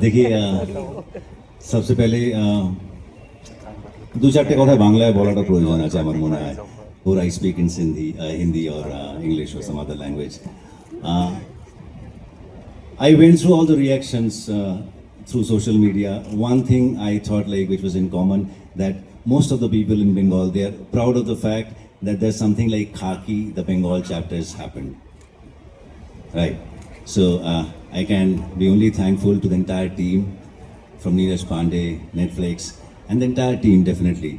देखिए सबसे पहले दो चारटे কথা বাংলায় বলাটা প্রয়োজন আছে আমার মনে হয় or I speak in Hindi or English or some other language. I went through all the reactions through social media. One thing I thought like which was in common, that most of the people in Bengal, they are proud of the fact that there's something like Khaki, the Bengal chapter has happened. Right. So I can be only thankful to the entire team from Neeraj Pandey, Netflix, and the entire team definitely.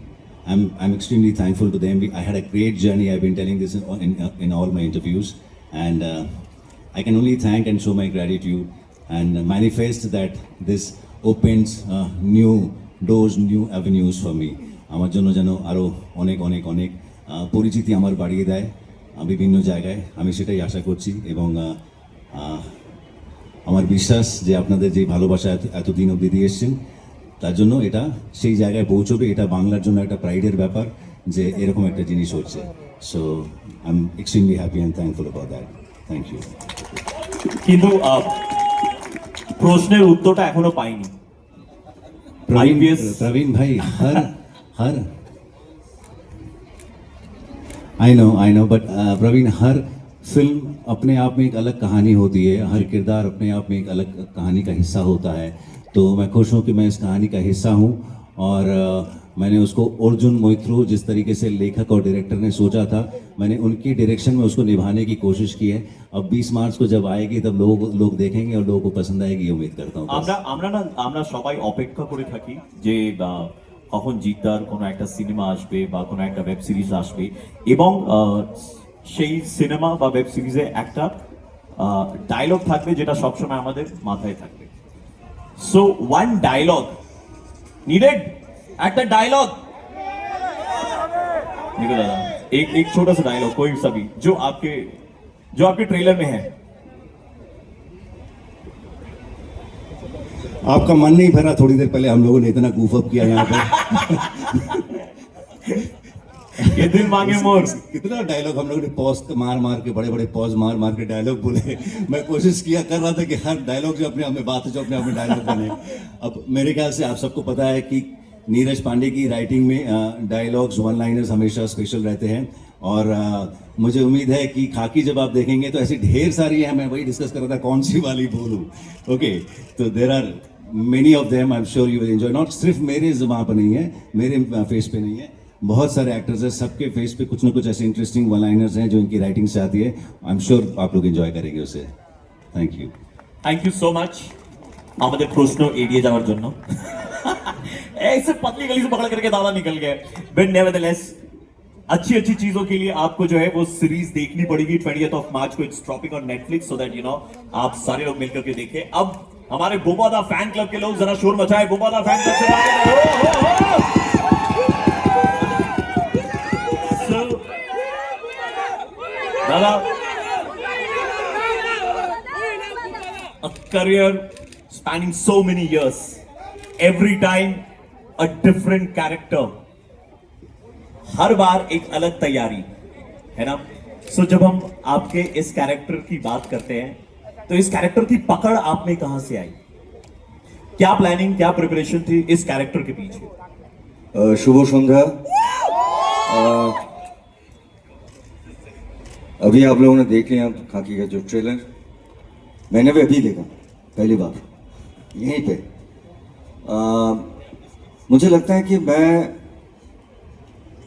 I'm extremely thankful to them. I had a great journey. I've been telling this in all my interviews, and I can only thank and show my gratitude and manifest that this opens new doors, new avenues for me. আমার জন্য যেন আরও অনেক অনেক অনেক পরিচিতি আমার বাড়িয়ে দেয় বিভিন্ন জায়গায়, আমি সেটাই আশা করছি। এবং আমার বিশ্বাস যে আপনাদের যে ভালোবাসা এতদিন অবধি দিয়ে এসছেন, তার জন্য এটা সেই জায়গায় পৌঁছবে। এটা বাংলার জন্য একটা প্রাইডের ব্যাপার যে এরকম একটা জিনিস হচ্ছে। So I am extremely happy and thankful about that. Thank you. কিন্তু প্রশ্নের উত্তরটা এখনো পাইনি। प्रवीण भाई, हर आई नो बट प्रवीण, हर फिल्म अपने आप में एक अलग कहानी होती है, हर किरदार अपने आप में एक अलग कहानी का हिस्सा होता है। तो मैं खुश हूँ कि मैं इस कहानी का हिस्सा हूँ। और मैंने उसको अर्जुन मोइत्रो जिस तरीके से लेखक और डायरेक्टर ने सोचा था, मैंने उनकी डायरेक्शन में उसको निभाने की कोशिश की है। अब 20 मार्च को जब आएगी तब लोग देखेंगे और लोगों को पसंद आएगी, उम्मीद करता हूँ। আমরা সবাই অপেক্ষা করে থাকি যে কখন জিদ্দার কোনো একটা সিনেমা আসবে বা কোনো একটা ওয়েব সিরিজ আসবে, এবং সেই সিনেমা বা ওয়েব সিরিজে একটা ডায়লগ থাকবে যেটা সবসময় আমাদের মাথায় থাকবে। সো ওয়ান ডায়লগ नीडेड, একটা डायलॉग निकल दादा, एक छोटा सा डायलॉग कोई सा भी जो आपके ट्रेलर में है। आपका मन नहीं भरा? थोड़ी देर पहले हम लोगों ने इतना गूफ अप किया यहाँ पर। ये दिल मांगे मोर, कितना डायलॉग हम लोगों ने पॉज मार के, बड़े बड़े पॉज मार के डायलॉग बोले। मैं कोशिश कर रहा था कि हर डायलॉग जो अपने आप में बात है, जो अपने आप में डायलॉग बने। अब मेरे ख्याल से आप सबको पता है कि नीरज पांडे की राइटिंग में डायलॉग्स, वन लाइनर्स हमेशा स्पेशल रहते हैं। और मुझे उम्मीद है कि खाकी जब आप देखेंगे तो ऐसी ढेर सारी है, मैं वही डिस्कस कर रहा था कौन सी वाली बोलूँ। ओके, तो there are many of them, I am sure you will enjoy. Not सिर्फ मेरे जुबान पर नहीं है, मेरे फेस पे नहीं है, बहुत सारे एक्टर्स हैं, सबके फेस पे कुछ ना कुछ ऐसे इंटरेस्टिंग वन लाइनर्स हैं जो इनकी राइटिंग से आती है। आई एम श्योर आप लोग एंजॉय करेंगे उसे। थैंक यू सो मच আমাদের প্রশ্ন এড়িয়ে যাওয়ার জন্য। ऐसे पतली गली से पकड़ करके दादा निकल गए। बट नेवरदलेस अच्छी चीजों के लिए आपको जो है वो सीरीज देखनी पड़ेगी। 20th of March को it's dropping on Netflix, so that you know आप सारे लोग मिलकर के देखें। अब हमारे बोबादा फैन क्लब के लोग जरा शोर मचाए। बोबादा फैन क्लब से दादा, a career spanning so many years, every time a different character, हर बार एक अलग तैयारी है ना। सो जब हम आपके इस कैरेक्टर की बात करते हैं तो इस कैरेक्टर की पकड़ आप में कहां से आई? क्या प्लानिंग, क्या प्रिपरेशन थी इस कैरेक्टर के पीछे? शुभ संध्या। अभी आप लोगों ने देख लिया खाकी का जो ट्रेलर, मैंने भी अभी देखा पहली बार यहीं पे। मुझे लगता है कि मैं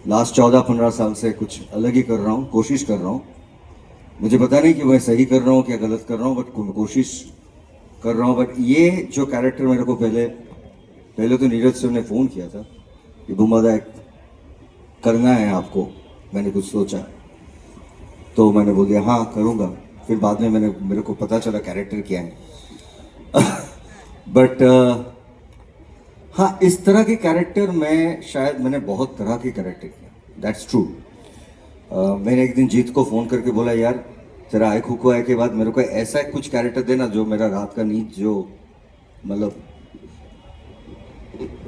लास्ट 14-15 साल से कुछ अलग ही कर रहा हूँ, कोशिश कर रहा हूँ। मुझे पता नहीं कि मैं सही कर रहा हूँ क्या गलत कर रहा हूँ, बट कोशिश कर रहा हूँ। बट ये जो कैरेक्टर मेरे को पहले तो नीरज सर ने फ़ोन किया था कि बुम्बादा करना है आपको, मैंने कुछ सोचा तो मैंने बोल दिया हाँ करूँगा। फिर बाद में मेरे को पता चला कैरेक्टर क्या है। बट हाँ, इस तरह के कैरेक्टर मैंने बहुत तरह के कैरेक्टर किया, दैट्स ट्रू। मैंने एक दिन जीत को फ़ोन करके बोला यार तेरा आए खुको आए के बाद मेरे को ऐसा कुछ कैरेक्टर देना जो मेरा रात का नींद जो मतलब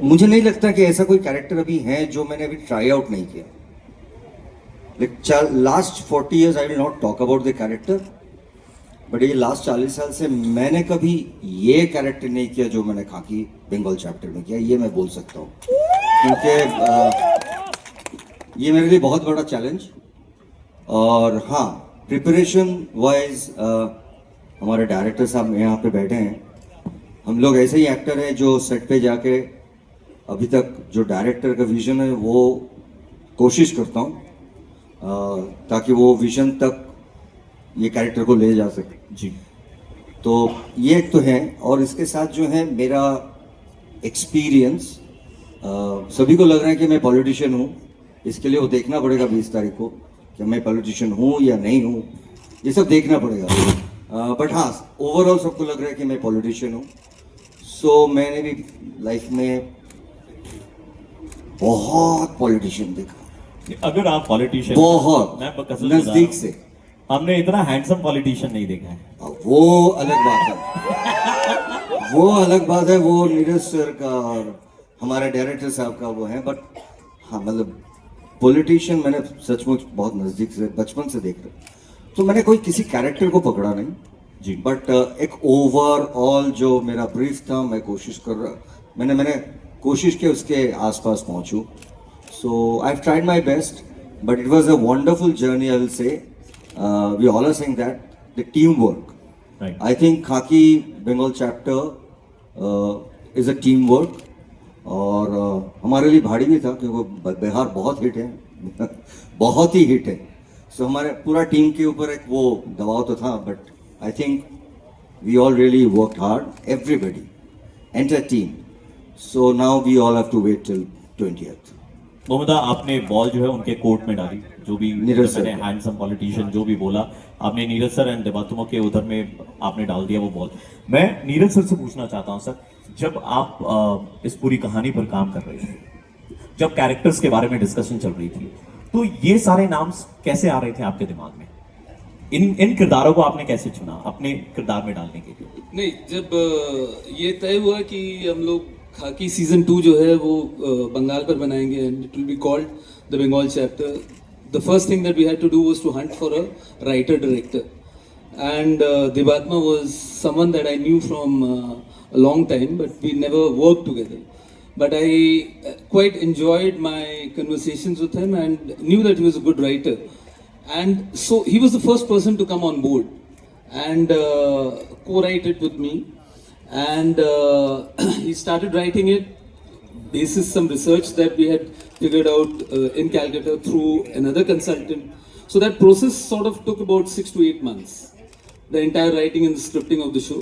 मुझे नहीं लगता कि ऐसा कोई कैरेक्टर अभी है जो मैंने अभी ट्राई आउट नहीं किया। Last 40 years I will not talk about the character, but ये लास्ट 40 साल से मैंने कभी ये कैरेक्टर नहीं किया जो मैंने खाकी बंगाल चैप्टर में किया, ये मैं बोल सकता हूँ, क्योंकि ये मेरे लिए बहुत बड़ा चैलेंज। और हाँ, प्रिपरेशन वाइज हमारे डायरेक्टर साहब यहाँ पे बैठे हैं, हम लोग ऐसे ही एक्टर हैं जो सेट पे जाके अभी तक जो डायरेक्टर का विजन है वो कोशिश करता हूँ ताकि वो विजन तक ये कैरेक्टर को ले जा सके जी। तो ये एक तो है, और इसके साथ जो है मेरा एक्सपीरियंस, सभी को लग रहा है कि मैं पॉलिटिशियन हूँ, इसके लिए वो देखना पड़ेगा 20 तारीख को कि मैं पॉलिटिशियन हूँ या नहीं हूँ, ये सब देखना पड़ेगा। बट हाँ, ओवरऑल सबको लग रहा है कि मैं पॉलिटिशियन हूँ। सो मैंने भी लाइफ में बहुत पॉलिटिशियन देखा, अगर आप पॉलिटिशियन, बहुत मैं कसम से बता नजदीक रहा हूं, से। हमने इतना हैंडसम पॉलिटिशियन नहीं देखा है। वो अलग बात है, वो अलग बात है, वो नीरज सर का और हमारे डायरेक्टर साहब का वो है। बट हाँ, मतलब पॉलिटिशियन मैंने सचमुच बहुत नज़दीक से बचपन से देख रहा, तो मैंने कोई किसी कैरेक्टर को पकड़ा नहीं जी। बट एक ओवरऑल जो मेरा ब्रीफ था, मैं कोशिश कर रहा, मैंने कोशिश की उसके आसपास पहुंचूं। So I have tried my best, but it was a wonderful journey, I will say. We all are saying that the team work, right. I think Khakee Bengal chapter is a team work, और हमारे लिए भारी भी था क्योंकि बिहार बहुत hit है बहुत ही हिट है। सो हमारे पूरा टीम के ऊपर एक वो दबाव तो था, but I think we all really worked hard, everybody entire team. So now we all have to wait till 20th। मोहम्मदा, आपने बॉल जो है उनके कोर्ट में डाली, जो भी नीरज सर मैंने हैंडसम पॉलिटिशियन जो भी बोला आपने, नीरज सर एंड देवात्मा के उधर में आपने डाल दिया वो बॉल। मैं नीरज सर से पूछना चाहता हूं सर, जब आप इस पूरी कहानी पर काम कर रहे थे, जब कैरेक्टर्स के बारे में डिस्कशन चल रही थी, तो ये सारे नाम कैसे आ रहे थे आपके दिमाग में? इन किरदारों को आपने कैसे चुना अपने किरदार में डालने के लिए? नहीं, जब ये तय हुआ कि हम लोग खाकी सीजन 2 जो है वो बंगाल पर बनाएंगे and it will be called the Bengal chapter, the first thing that we had to do was to hunt for a writer director, and Devatma was someone that I knew from a long time, but we never worked together. But I quite enjoyed my conversations with him and knew that he was a good writer. And so he was the first person to come on board and co-write it with me. And he started writing it basis some research that we had figured out in Calcutta through another consultant. So that process sort of took about 6 to 8 months, the entire writing and the scripting of the show.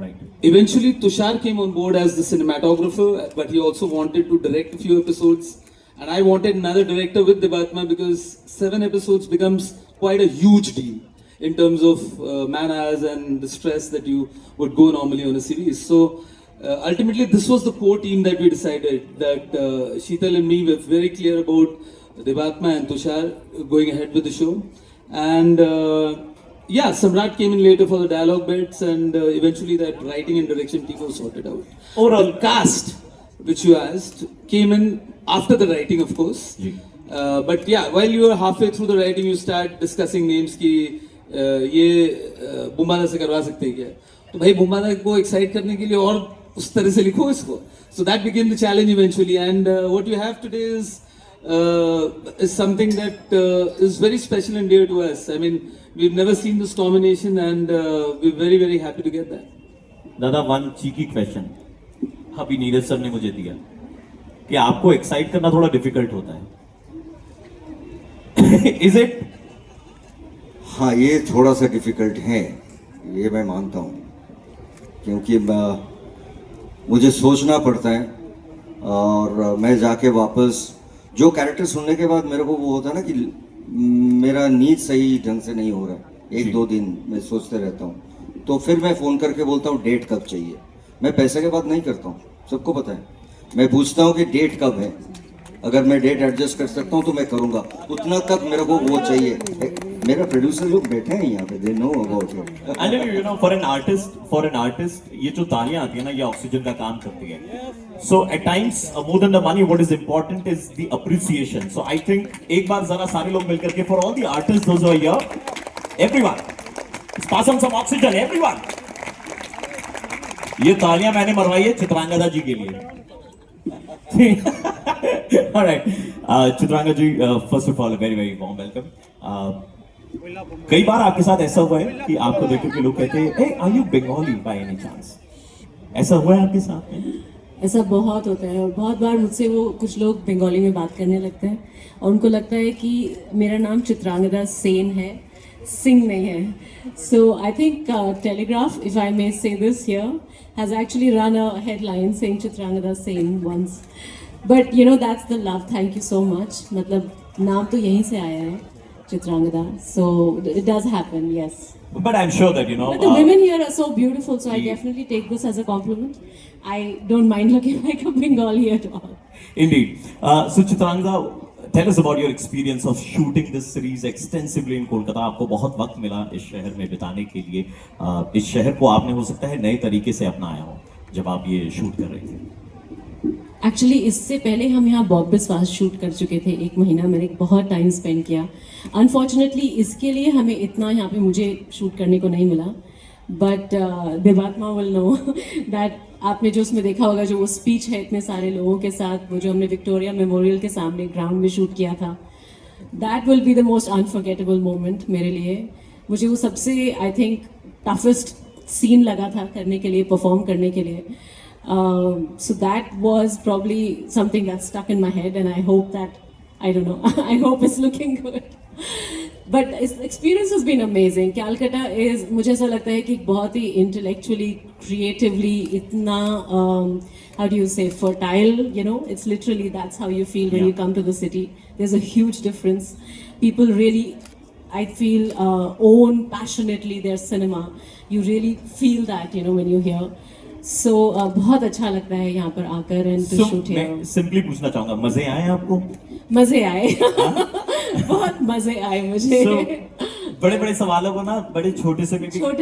Right. Eventually, Tushar came on board as the cinematographer, but he also wanted to direct a few episodes. And I wanted another director with Devatma because 7 episodes becomes quite a huge deal in terms of man hours and the stress that you would go normally on a series. So ultimately, this was the core team that we decided that Sheetal and me were very clear about Devatma and Tushar going ahead with the show. And yeah, Samrat came in later for the dialogue bits, and eventually that writing and direction team was sorted out. Overall, The cast, which you asked, came in after the writing, of course. But yeah, while you were halfway through the writing, you start discussing names कि ये बुम्बादा से करवा सकते हैं क्या? तो भाई बुम्बादा को excite करने के लिए और उस तरह से लिखो इसको. So that became the challenge eventually, and what you have today is something that is very special and dear to us. I mean, we've never seen this combination, and we're very, very happy to get that. दादा, one cheeky question अभी Neeraj sir ने मुझे दिया कि आपको excite करना थोड़ा difficult होता है, इज इट? हाँ, ये थोड़ा सा डिफिकल्ट है, ये मैं मानता हूँ, क्योंकि मुझे सोचना पड़ता है, और मैं जाके वापस जो कैरेक्टर सुनने के बाद मेरे को वो होता है ना कि मेरा नींद सही ढंग से नहीं हो रहा है, 1-2 दिन मैं सोचते रहता हूँ, तो फिर मैं फ़ोन करके बोलता हूँ डेट कब चाहिए। मैं पैसे के बात नहीं करता हूँ, सबको पता है, मैं पूछता हूँ कि डेट कब है, अगर मैं डेट एडजस्ट कर सकता हूँ तो मैं करूँगा, उतना तक मेरे को वो चाहिए। मेरा प्रोड्यूसर लोग बैठे हैं यहाँ पे, they know about it. And you know, for an artist ये जो तालियां आती है ना, ये ऑक्सीजन का काम करती है। So at times more than the money what is important is the appreciation. So I think एक बार जरा सारे लोग मिलकर के for all the artist those are here, everyone, pass on some oxygen, everyone. ये तालियां मैंने मरवाई है चित्रांगदा जी के लिए. All right, Chitrangada ji, first of all, a very very warm welcome. कई बार आपके साथ ऐसा हुआ है कि आपको देख के लोग कहते हैं, hey, are you Bengali by any chance? ऐसा हुआ है आपके साथ में? ऐसा बहुत होता है और बहुत बार मुझसे वो कुछ लोग बंगाली में बात करने लगते हैं और उनको लगता है कि मेरा नाम चित्रांगदा सेन है, सिंह नहीं है. So I think Telegraph, if I may say this here, has actually run a headline saying Chitrangada Sen once. But you know that's the love. Thank you so much. मतलब नाम तो यहीं से आया है, Chitrangada. So it does happen, yes. But I'm sure that, you know, But the women here are so beautiful, so I definitely take this as a compliment. I don't mind looking like a Bengali at all. Indeed. So Chitrangda, tell us about your experience of shooting this series extensively in Kolkata. आपको बहुत वक्त मिला इस शहर में बिताने के लिए. इस शहर को आपने हो सकता है नए तरीके से अपनाया हो जब आप ये शूट कर रहे थे. एक्चुअली इससे पहले हम यहाँ बॉब बिस्वास शूट कर चुके थे. 1 महीना मैंने बहुत टाइम स्पेंड किया. अनफॉर्चुनेटली इसके लिए हमें इतना यहाँ पे मुझे शूट करने को नहीं मिला. बट देवात्मा विल नो दैट आपने जो उसमें देखा होगा, जो वो स्पीच है इतने सारे लोगों के साथ, वो जो हमने विक्टोरिया मेमोरियल के सामने ग्राउंड में शूट किया था, that will be the most unforgettable moment मेरे लिए. मुझे वो सबसे आई थिंक टफेस्ट सीन लगा था करने के लिए, परफॉर्म करने के लिए. So that was probably something that stuck in my head, and I hope that, I don't know, I hope it's looking good. But the experience has been amazing. Calcutta is, मुझे ऐसा लगता है कि बहुत ही intellectually, creatively, इतना how do you say, fertile, you know, it's literally, that's how you feel when you come to the city. There's a huge difference. People really, I feel, own passionately their cinema. You really feel that, you know, when you're here. So बहुत अच्छा लगता है यहाँ पर आकर and to shoot here. मैं simply पूछना चाहूंगा, मजे आए आपको? मजे आए. बहुत मजे आए मुझे. बड़े बड़े सवालों को ना बड़े छोटे से भी easy बोल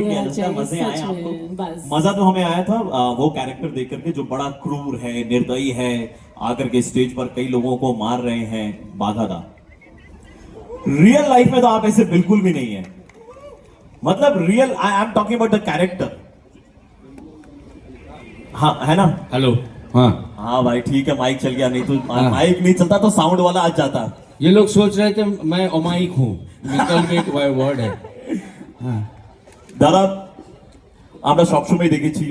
किया जाता है. मजे आए आपको? बस मजा तो हमें आया था वो कैरेक्टर देख करके जो बड़ा क्रूर है, निर्दयी है, आकर के स्टेज पर कई लोगों को मार रहे हैं. बाधा दा रियल लाइफ में तो आप ऐसे बिल्कुल भी नहीं है. मतलब real, I am talking about the character. हाँ, है ना? हेलो. हाँ भाई ठीक है, माइक चल गया. नहीं तो माइक नहीं चलता तो साउंड वाला आ जाता. ये लोग सोच रहे थे मैं अमायिक हूँ. निकल में एक वर्ड है. दादा আমরা সবসময় দেখেছি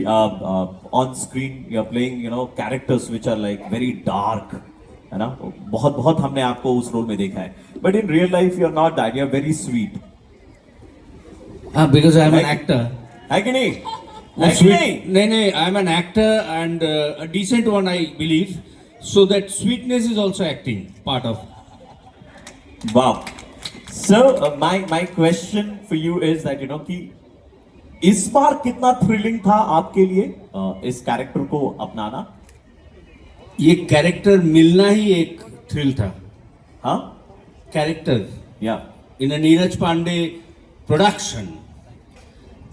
on screen you are playing you know characters which are like very dark, है ना? बहुत बहुत हमने आपको उस रोल में देखा है. But in real life you are not that. You are very sweet. हाँ, because I am an actor. है कि नहीं? नहीं, I am an actor and a decent one, I believe. So that sweetness is also acting part of. Wow. So my question for you is that you know कि इस बार कितना thrilling था आपके लिए इस कैरेक्टर को अपनाना? ये कैरेक्टर मिलना ही एक थ्रिल था. हाँ, कैरेक्टर या in a Neeraj Pandey production.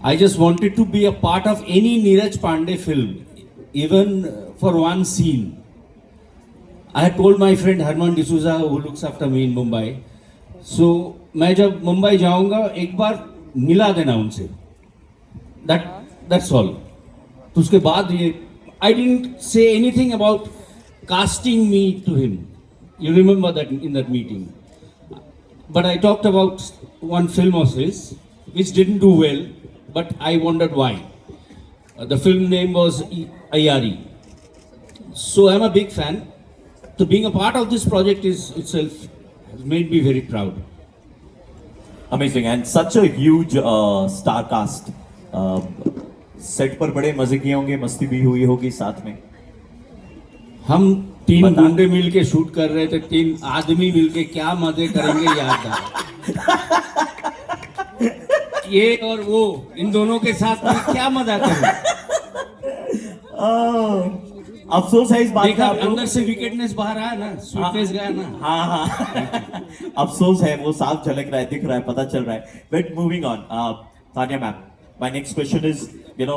I just wanted to be a part of any Neeraj Pandey film, even for one scene. I had told my friend Herman D'Souza, who looks after me in Mumbai, so मैं जब मुंबई जाऊंगा एक बार मिला देना उनसे. That's all. तो उसके बाद ये I didn't say anything about casting me to him. You remember that in that meeting. But I talked about one film of his which didn't do well, but I wondered why. The film name was Ayari. So I'm a big fan. So being a part of this project is itself has made me very proud. Amazing and such a huge star cast. Set पर बड़े मजे किए होंगे, मस्ती भी हुई होगी साथ में. हम 3 गुंडे मिलके शूट कर रहे थे. 3 आदमी मिलके क्या मजे करेंगे याद था. ये और वो इन दोनों के साथ में क्या मजा करूं. अफसोस है इस बात का. अंदर से विकेटनेस बाहर आया ना, स्वीटनेस गया ना. हाँ अफसोस है, वो साफ झलक रहा है, दिख रहा है, पता चल रहा है. But moving on, Tania ma'am, my next question is, you know,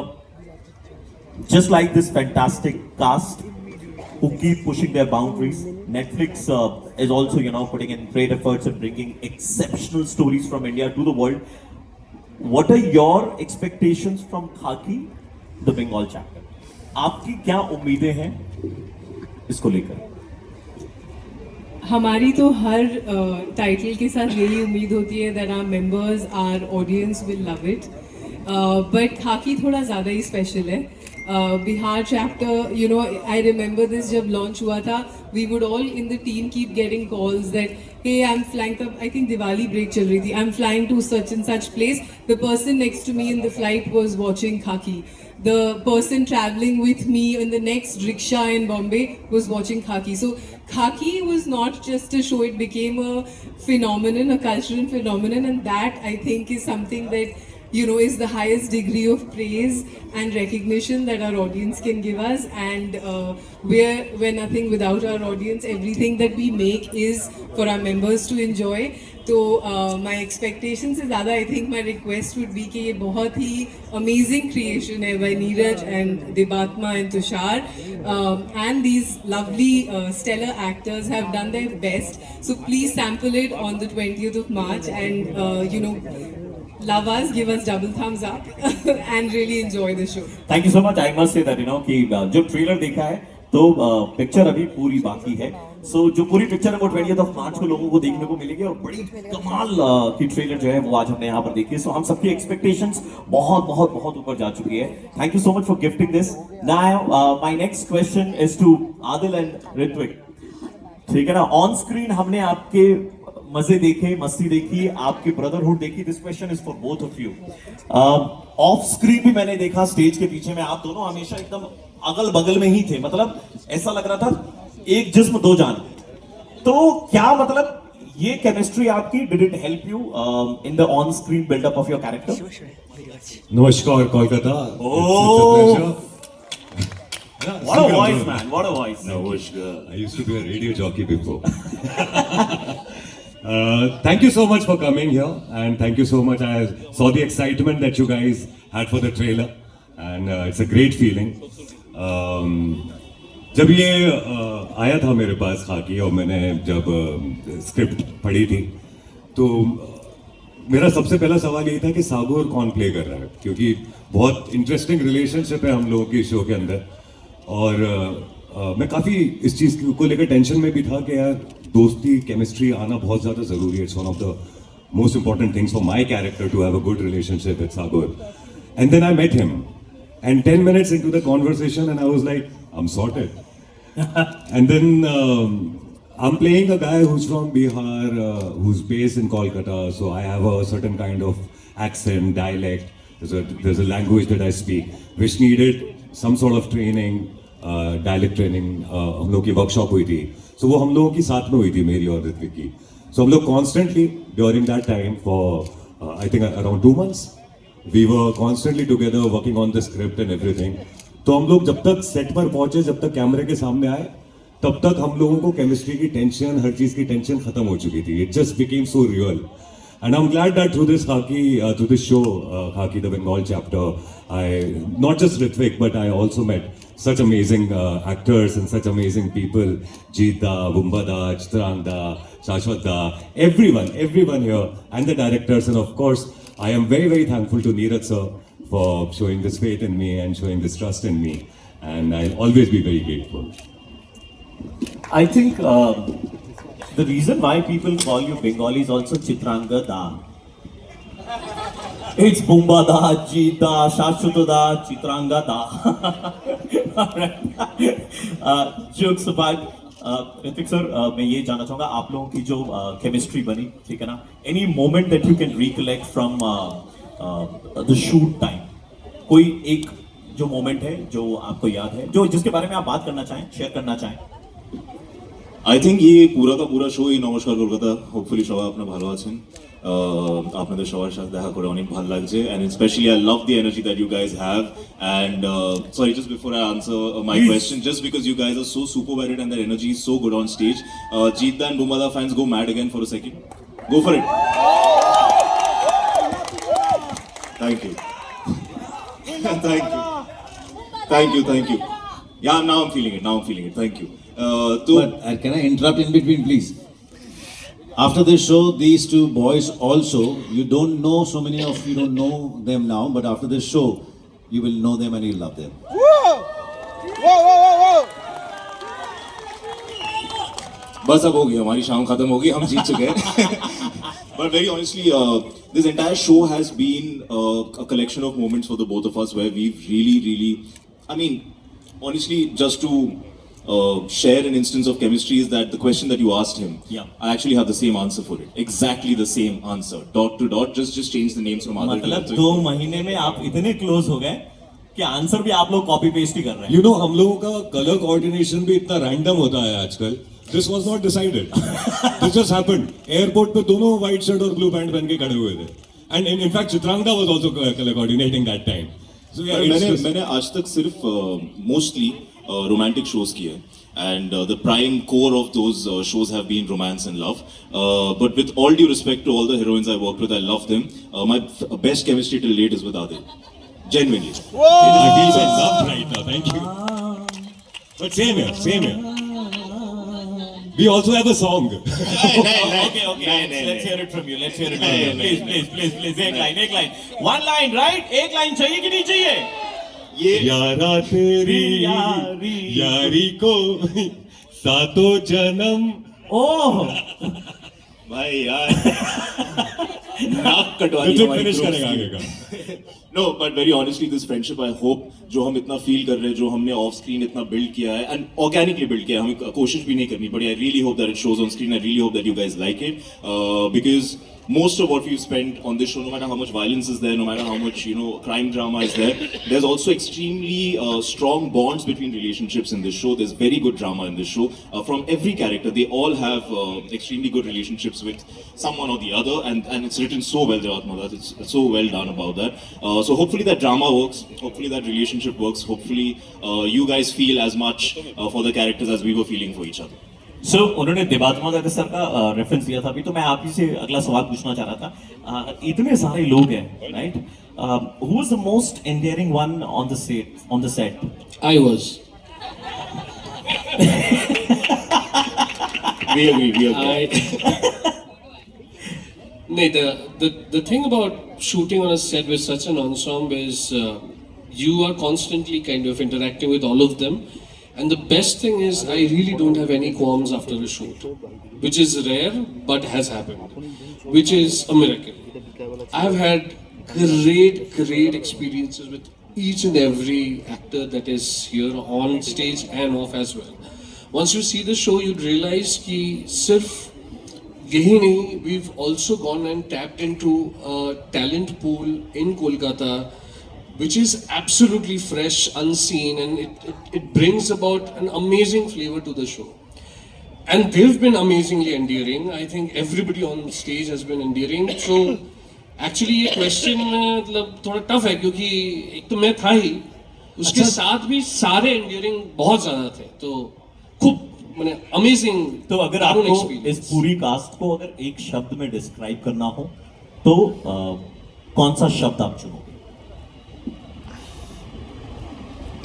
just like this fantastic cast who keep pushing their boundaries, Netflix is also, you know, putting in great efforts and bringing exceptional stories from India to the world. what are your expectations from Khaki, the Bengal chapter? आपकी क्या उम्मीदें हैं इसको लेकर? हमारी तो हर title के साथ यही उम्मीद होती है that our members our audience will love it, but Khakee थोड़ा ज़्यादा ही स्पेशल है. Bihar chapter, you know, I remember this जब लॉन्च हुआ था, we would all in the team keep getting calls that hey, I'm flying, I think Diwali break chal rahi thi, I'm flying to such and such place, the person next to me in the flight was watching Khaki, the person traveling with me in the next rickshaw in Bombay was watching Khaki. So Khaki was not just a show, it became a phenomenon, a cultural phenomenon, and that I think is something that, you know, is the highest degree of praise and recognition that our audience can give us. And we're nothing without our audience. Everything that we make is for our members to enjoy. So my expectations is ज़्यादा, I think my request would be कि ये बहुत ही amazing creation है by Neeraj and Debatma and Tushar, and these lovely stellar actors have done their best. So please sample it on the 20th of March and you know, love us, give us double thumbs up and really enjoy the show. Thank you so much. I must say that, you know, कि जो trailer देखा है तो picture अभी पूरी बाकी है. सो जो पूरी पिक्चर है वो 20th of March को लोगों को देखने को मिलेगी और बड़ी कमाल की ट्रेलर जो है वो आज हमने यहाँ पर देखी है. सो हम सबकी एक्सपेक्टेशंस बहुत बहुत बहुत ऊपर जा चुकी है. Thank you so much for gifting this. Now my next question is to Adil and Ritwik. ठीक है ना, ऑन स्क्रीन हमने आपके मजे देखे, मस्ती देखी, आपकी ब्रदरहुड देखी. This question is for both of you. Of screen भी मैंने देखा, स्टेज के पीछे में आप दोनों हमेशा एकदम अगल बगल में ही थे. मतलब ऐसा लग रहा था एक जिस्म दो जान. तो क्या मतलब ये केमिस्ट्री आपकी, did it help you in the on screen buildup of your character? Namaskar, Kolkata. Oh. It's a pleasure. Yeah, What a voice, man! What a voice! Namaskar. I used to be a radio jockey before. Thank you so much for coming here, and thank you so much. I saw the excitement that you guys had for the trailer, and it's a great feeling. जब ये आया था मेरे पास खाकी और मैंने जब script पढ़ी थी तो मेरा सबसे पहला सवाल यही था कि सागोर कौन प्ले कर रहा है, क्योंकि बहुत इंटरेस्टिंग रिलेशनशिप है हम लोगों की शो के अंदर. और मैं काफ़ी इस चीज़ को लेकर टेंशन में भी था कि यार दोस्ती, केमिस्ट्री आना बहुत ज़्यादा ज़रूरी है. It's one of the most important things for my character to have a good relationship with Sagor. And then I met him and 10 minutes into the conversation and I was like, I'm sorted. And then I'm playing a guy who's from Bihar, who's based in Kolkata, so I have a certain kind of accent, dialect. There's a language that I speak which needed some sort of training, dialect training. हम लोग की workshop हुई थी, so वो हम लोगों की साथ में हुई थी, मेरी और ऋत्विक की. So हम लोग constantly during that time for I think around 2 months we were constantly together working on the script and everything. तो हम लोग जब तक सेट पर पहुंचे, जब तक कैमरे के सामने आए, तब तक हम लोगों को केमिस्ट्री की टेंशन, हर चीज की टेंशन खत्म हो चुकी थी. It just became so real. And I'm glad that through this Khaki, through this show, Khaki the Bengal chapter, I not just Ritwik, but I also met such amazing actors and such amazing people. Jeet da, Bumba da, Chitrang da, Shashwat da, everyone here, and the directors, and of course, I am very, very thankful to Neeraj sir for showing this faith in me and showing this trust in me, and I'll always be very grateful. I think the reason why people call you Bengali is also Chitranga da. It's Bumba da, Jeet da, Shashwat da, Chitranga da. Alright. Jokes apart. Hrithik sir, मैं ये जानना चाहूँगा आप लोगों की जो chemistry बनी, ठीक है ना, any moment that you can recollect from the shoot time. कोई एक जो मोमेंट है जो आपको याद है, जो जिसके बारे में आप बात करना चाहें, शेयर करना चाहें? आई थिंक ये পুরা का पूरा शो ही নমস্কার কলকাতা. হোপফুলি সবাই আপনারা ভালো আছেন. আপনাদের সবার সাথে দেখা করে অনেক ভালো লাগছে, and especially I love the energy that you guys have. And sorry, just before I answer my question, just because you guys are so super varied and their energy is so good on stage, Jeet and Bumada fans go mad again for a second. Go for it. Thank you. Thank you. Yeah, now I'm feeling it. Thank you. But can I interrupt in between, please? After this show, these two boys also, you don't know, so many of you don't know them now, but after this show, you will know them and you'll love them. बस अब हो गई हमारी शाम खत्म हो गई हम जीत चुके हैं but very honestly this entire show has been a collection of moments for the both of us where we've really I mean honestly just to share an instance of chemistry is that the question that you asked him I actually have the same answer for it exactly the same answer dot to dot just change the names from other मतलब 2 महीने में आप इतने close हो गए कि answer भी आप लोग कॉपी पेस्ट ही कर रहे हैं You know, हम लोगों का कलर कोऑर्डिनेशन भी इतना रैंडम होता है आजकल. This was not decided. This just happened. Airport पे दोनों white shirt और blue pant पहन के खड़े हुए थे. And in fact, Chitrangda was also color coordinating that time. So yeah, मैंने आज तक सिर्फ mostly romantic shows किए and the prime core of those shows have been romance and love. But with all due respect to all the heroines I worked with, I love them. My best chemistry till date is with Adil. Genuinely. I feel so loved right now. Thank you. But same here. We also have a song. Okay. Let's hear it from you. Please. एक line. One line, right? एक line चाहिए कि नहीं चाहिए? यारा तेरी यारी को सातों जन्म. ओह भाई यार नाक कटवा दी तो हमारी फिनिश groups करेगा की. आगे का. No, but very honestly, this friendship, I hope, जो हम इतना feel कर रहे हैं, जो हमने off screen इतना build किया है, and organically build किया है, हमें कोशिश भी नहीं करनी पड़ी. I really hope that it shows on screen. I really hope that you guys like it, because most of what we've spent on this show, no matter how much violence is there, no matter how much crime drama is there, there's also extremely strong bonds between relationships in this show. There's very good drama in this show. From every character, they all have extremely good relationships with someone or the other, and it's written so well, Jagatmala. It's so well done about that. So hopefully that drama works. Hopefully that relationship works. Hopefully you guys feel as much for the characters as we were feeling for each other. So उन्होंने देवात्मा sir का reference दिया था अभी तो मैं आप ही से अगला सवाल पूछना चाह रहा था इतने सारे लोग हैं right who was the most endearing one on the set I was. We agree. No, the thing about shooting on a set with such an ensemble is you are constantly kind of interacting with all of them. And the best thing is, I really don't have any qualms after a shoot, which is rare but has happened, which is a miracle. I've had great experiences with each and every actor that is here on stage and off as well. Once you see the show, you'd realize कि सिर्फ यही नहीं, we've also gone and tapped into a talent pool in Kolkata, which is absolutely fresh, unseen, and it brings about an amazing flavor to the show. And they've been amazingly endearing. I think everybody on stage has been endearing. So actually ये question मतलब थोड़ा tough है क्योंकि एक तो मैं था ही, उसके साथ भी सारे endearing बहुत ज़्यादा थे. तो खूब मैंने amazing. तो अगर आपको इस पूरी कास्ट को अगर एक शब्द में डिस्क्राइब करना हो तो कौन सा शब्द आप चुनोगे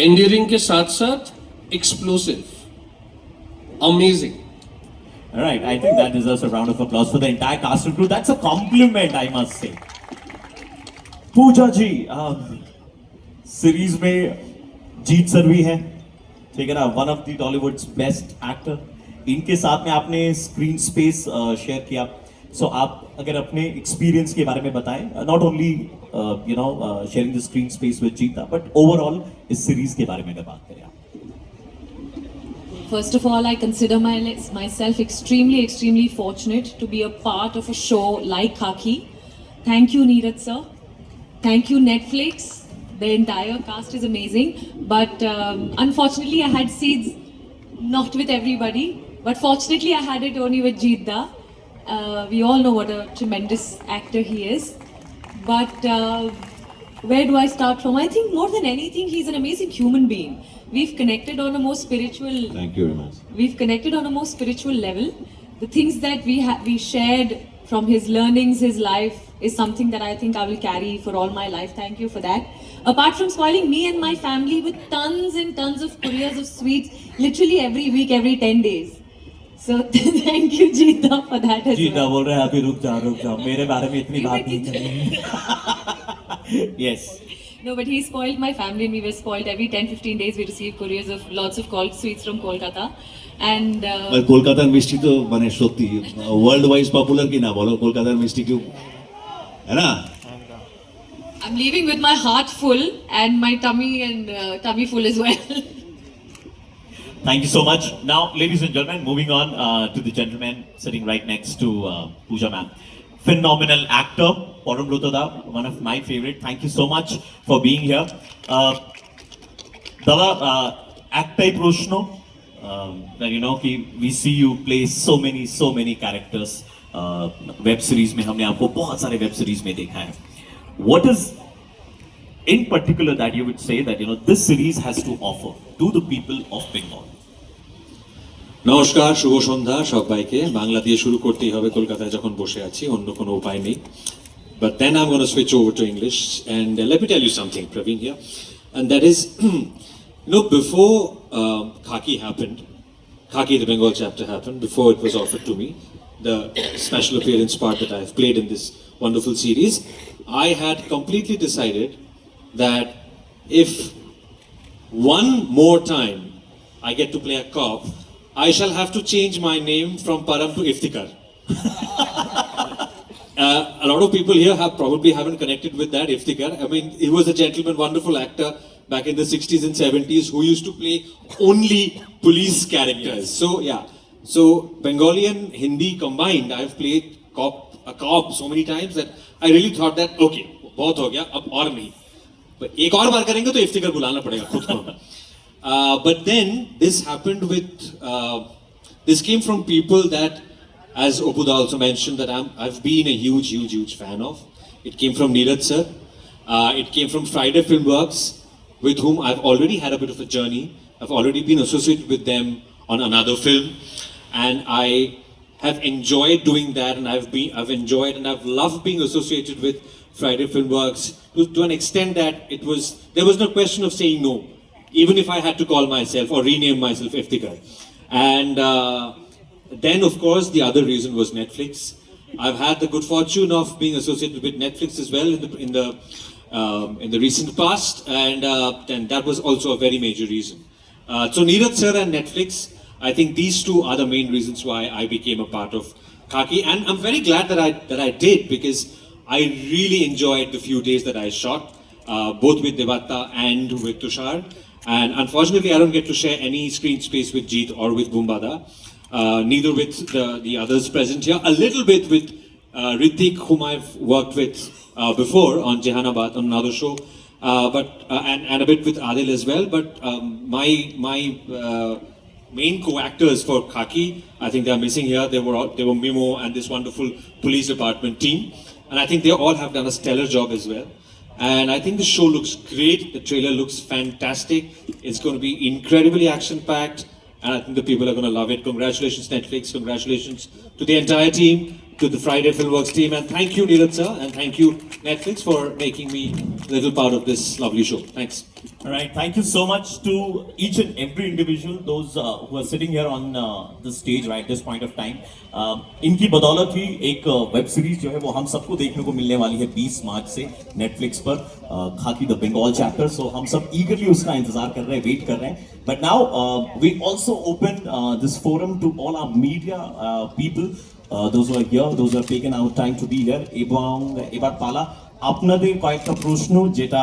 endearing के साथ साथ explosive, amazing. All right, I think that deserves a round of applause for the entire cast and crew. That's a compliment, I must say. Puja ji, series में जीत सर भी है, ठीक है ना, one of the Tollywood's best actor. इनके साथ में आपने स्क्रीन स्पेस शेयर किया. सो आप अगर अपने एक्सपीरियंस के बारे में बताएं, not only sharing the screen space with जीता, बट ओवरऑल इस सीरीज के बारे में अगर बात करें आप. First of all, I consider myself extremely fortunate to be a part of a show like Khaki. Thank you, Neeraj sir. Thank you, Netflix. The entire cast is amazing. But unfortunately, I had seeds not with everybody. But fortunately, I had it only with Jeetda. We all know what a tremendous actor he is. But where do I start from? I think more than anything, he's an amazing human being. We've connected on a more spiritual. Thank you very much. We've connected on a more spiritual level. The things that we shared from his learnings, his life, is something that I think I will carry for all my life. Thank you for that. Apart from spoiling me and my family with tons and tons of couriers of sweets, literally every week, every 10 days. So thank you, Jeeta, for that as जीता well. बोल रहे हैं अभी रुक जाओ मेरे बारे में इतनी बात नहीं करनी yes No, but he spoiled my family and we were spoiled. Every 10-15 days we received couriers of lots of sweets from Kolkata. And কলকাতার মিষ্টি তো মানে সত্যি ওয়ার্ল্ড ওয়াইজ পপুলার কি না বলো কলকাতার মিষ্টি কেউ है ना I'm leaving with my heart full and my tummy full as well. Thank you so much. Now, ladies and gentlemen, moving on to the gentleman sitting right next to Pooja ma'am. Phenomenal actor, Param Lutada, one of my favorite. Thank you so much for being here. Dada, actai proshno, that you know, we see you play so many characters. Web series में हमने आपको बहुत सारे web series में देखा है. What is in particular that you would say that you know this series has to offer to the people of Bengal? নমস্কার, শুভ সন্ধ্যা সবাইকে। বাংলা দিয়ে শুরু করতেই হবে, কলকাতায় যখন বসে আছি, অন্য কোনো উপায় নেই। But then I'm going to switch over to English and let me tell you something, Praveen here, and that is, you know, before Khaki happened, Khaki the Bengal chapter happened, before it was offered to me, the special appearance part that I've played in this wonderful series, I had completely decided that if one more time I get to play a cop, I shall have to change my name from Param to Iftikhar. A lot of people here probably haven't connected with that Iftikhar. I mean, he was a gentleman, wonderful actor back in the 60s and 70s who used to play only police characters. So yeah, so Bengali and Hindi combined, I've played a cop so many times that I really thought that okay, बहुत हो गया, अब और नहीं. But एक और बार करेंगे तो इफ्तिकार बुलाना पड़ेगा खुद को. But then this happened with this came from people that, as Opuda also mentioned, that I've been a huge fan of. It came from Neeraj sir. It came from Friday Filmworks, with whom I've already had a bit of a journey. I've already been associated with them on another film, and I have enjoyed doing that, and I've enjoyed and I've loved being associated with Friday Filmworks to an extent that there was no question of saying no, even if I had to call myself or rename myself Iftikhar. And then, of course, the other reason was Netflix. I've had the good fortune of being associated with Netflix as well in the recent past, and that was also a very major reason. So Neeraj sir and Netflix, I think these two are the main reasons why I became a part of Khaki, and I'm very glad that I did, because I really enjoyed the few days that I shot, both with Devatta and with Tushar. And unfortunately, I don't get to share any screen space with Jeet or with Boombada, neither with the others present here. A little bit with Ritik, whom I've worked with before on Jehanabad, on another show, and a bit with Adil as well. But my main co-actors for Khaki, I think they are missing here. They were Mimo and this wonderful police department team, and I think they all have done a stellar job as well. And I think the show looks great. The trailer looks fantastic. It's going to be incredibly action-packed, and I think the people are going to love it. Congratulations, Netflix. Congratulations to the entire team, to the Friday Filmworks team, and thank you, Neeraj sir, and thank you, Netflix, for making me a little part of this lovely show. Thanks. All right, thank you so much to each and every individual, those who are sitting here on the stage right this point of time. इनकी बदौलत ही एक web series जो है वो हम सबको देखने को मिलने वाली है 20 मार्च से नेटफ्लिक्स पर, खाकी द बंगाल चैप्टर. सो हम सब ईगरली उसका इंतजार कर रहे हैं, वेट कर रहे हैं. But now we also open this forum to all our media people, those who are here, those who have taken out time to be here. এবং এবার পালা আপনাদের কয়েকটা প্রশ্ন যেটা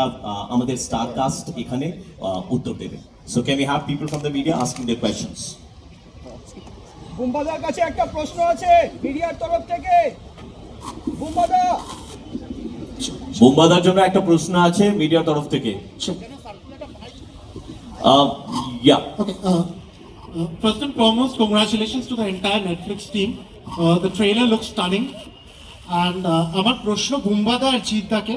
আমাদের স্টার কাস্ট এখানে উত্তর দেবে. So can we have people from the media asking their questions? বুম্বাদার কাছে একটা প্রশ্ন আছে মিডিয়ার তরফ থেকে। বুম্বাদা, বোম্বাদার জন্য একটা প্রশ্ন আছে মিডিয়ার তরফ থেকে. ইয়া Okay. First and foremost, congratulations to the entire Netflix team. The trailer looks stunning. And আমার প্রশ্ন বুম্বাদা আর জিদ্দাকে,